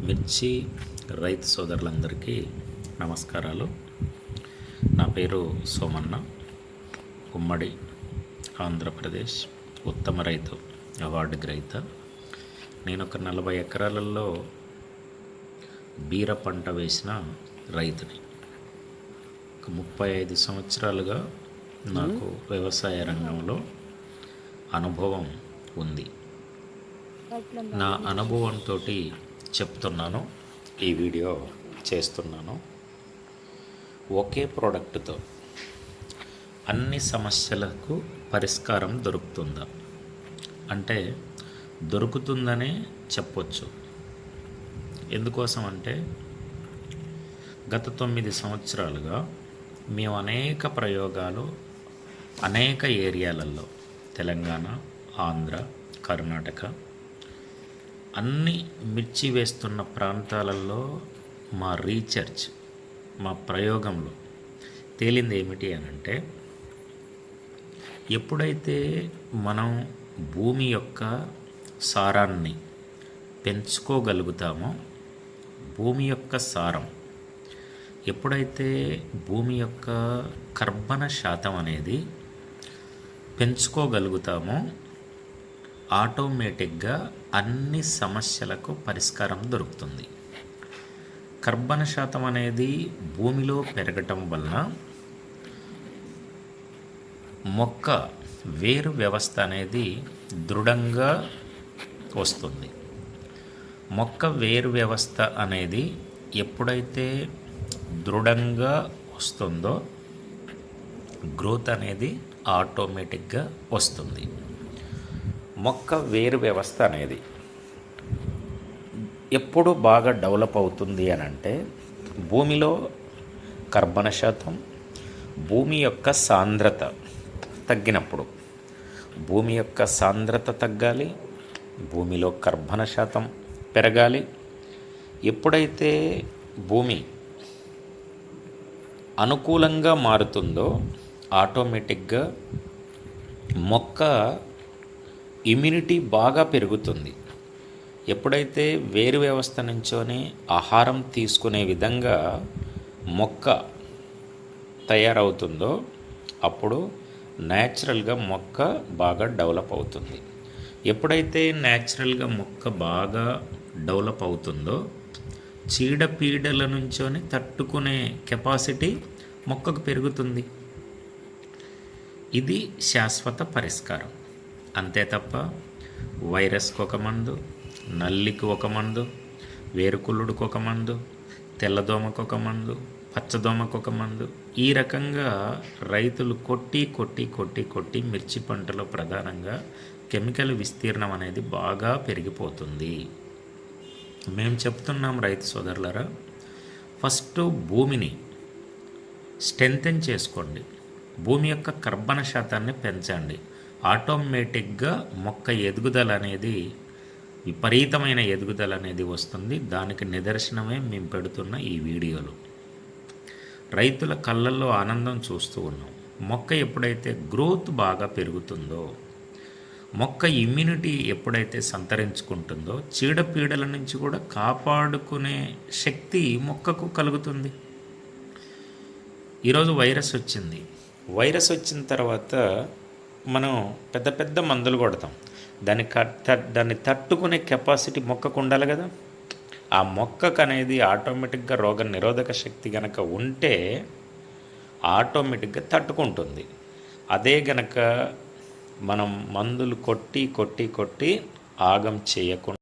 మిర్చి రైతు సోదరులందరికీ నమస్కారాలు. నా పేరు సోమన్న. ఉమ్మడి ఆంధ్రప్రదేశ్ ఉత్తమ రైతు అవార్డు గ్రహీత. నేను ఒక 40 ఎకరాలలో బీర పంట వేసిన రైతుని. ఒక 35 సంవత్సరాలుగా నాకు వ్యవసాయ రంగంలో అనుభవం ఉంది. నా అనుభవంతో చెప్తున్నాను, ఈ వీడియో చేస్తున్నాను. ఒకే ప్రోడక్ట్తో అన్ని సమస్యలకు పరిష్కారం దొరుకుతుందా అంటే దొరుకుతుందనే చెప్పొచ్చు. ఎందుకోసం అంటే గత 9 సంవత్సరాలుగా మేము అనేక ప్రయోగాలు అనేక ఏరియాలలో తెలంగాణ, ఆంధ్ర, కర్ణాటక అన్ని మిర్చి వేస్తున్న ప్రాంతాలలో మా రీసెర్చ్, మా ప్రయోగంలో తేలింది ఏమిటి అని అంటే, ఎప్పుడైతే మనం భూమి యొక్క సారాన్ని పెంచుకోగలుగుతామో, భూమి యొక్క సారం ఎప్పుడైతే భూమి యొక్క కర్బన శాతం అనేది పెంచుకోగలుగుతామో ఆటోమేటిక్గా అన్ని సమస్యలకు పరిష్కారం దొరుకుతుంది. కర్బన శాతం అనేది భూమిలో పెరగటం వలన మొక్క వేరు వ్యవస్థ అనేది దృఢంగా వస్తుంది. మొక్క వేరు వ్యవస్థ అనేది ఎప్పుడైతే దృఢంగా వస్తుందో గ్రోత్ అనేది ఆటోమేటిక్గా వస్తుంది. మొక్క వేరు వ్యవస్థ అనేది ఎప్పుడు బాగా డెవలప్ అవుతుంది అని అంటే భూమిలో కర్బన శాతం, భూమి యొక్క సాంద్రత తగ్గినప్పుడు. భూమి యొక్క సాంద్రత తగ్గాలి, భూమిలో కర్బన శాతం పెరగాలి. ఎప్పుడైతే భూమి అనుకూలంగా మారుతుందో ఆటోమేటిక్గా మొక్క ఇమ్యూనిటీ బాగా పెరుగుతుంది. ఎప్పుడైతే వేరు వ్యవస్థ నుంచోనే ఆహారం తీసుకునే విధంగా మొక్క తయారవుతుందో అప్పుడు న్యాచురల్గా మొక్క బాగా డెవలప్ అవుతుంది. ఎప్పుడైతే న్యాచురల్గా మొక్క బాగా డెవలప్ అవుతుందో చీడపీడల నుంచోని తట్టుకునే కెపాసిటీ మొక్కకు పెరుగుతుంది. ఇది శాశ్వత పరిష్కారం. అంతే తప్ప వైరస్కి ఒక మందు, నల్లికి ఒక మందు, వేరుకుళ్ళుడికి ఒక మందు, తెల్లదోమకు ఒక మందు, పచ్చదోమకు ఒక మందు, ఈ రకంగా రైతులు కొట్టి మిర్చి పంటలో ప్రధానంగా కెమికల్ విస్తీర్ణం అనేది బాగా పెరిగిపోతుంది. మేము చెప్తున్నాం రైతు సోదరులరా, ఫస్ట్ భూమిని స్ట్రెంథెన్ చేసుకోండి, భూమి యొక్క కర్బన శాతాన్ని పెంచండి. ఆటోమేటిక్గా మొక్క ఎదుగుదల అనేది విపరీతమైన ఎదుగుదల అనేది వస్తుంది. దానికి నిదర్శనమే మేము పెడుతున్న ఈ వీడియోలు. రైతుల కళ్ళల్లో ఆనందం చూస్తూ ఉన్నాం. మొక్క ఎప్పుడైతే గ్రోత్ బాగా పెరుగుతుందో, మొక్క ఇమ్యూనిటీ ఎప్పుడైతే సంతరించుకుంటుందో చీడపీడల నుంచి కూడా కాపాడుకునే శక్తి మొక్కకు కలుగుతుంది. ఈరోజు వైరస్ వచ్చింది. వైరస్ వచ్చిన తర్వాత మనం పెద్ద మందులు కొడతాం. దాన్ని తట్టుకునే కెపాసిటీ మొక్కకు ఉండాలి కదా. ఆ మొక్కకు అనేది ఆటోమేటిక్గా రోగ నిరోధక శక్తి కనుక ఉంటే ఆటోమేటిక్గా తట్టుకుంటుంది. అదే గనక మనం మందులు కొట్టి ఆగం చేయకుండా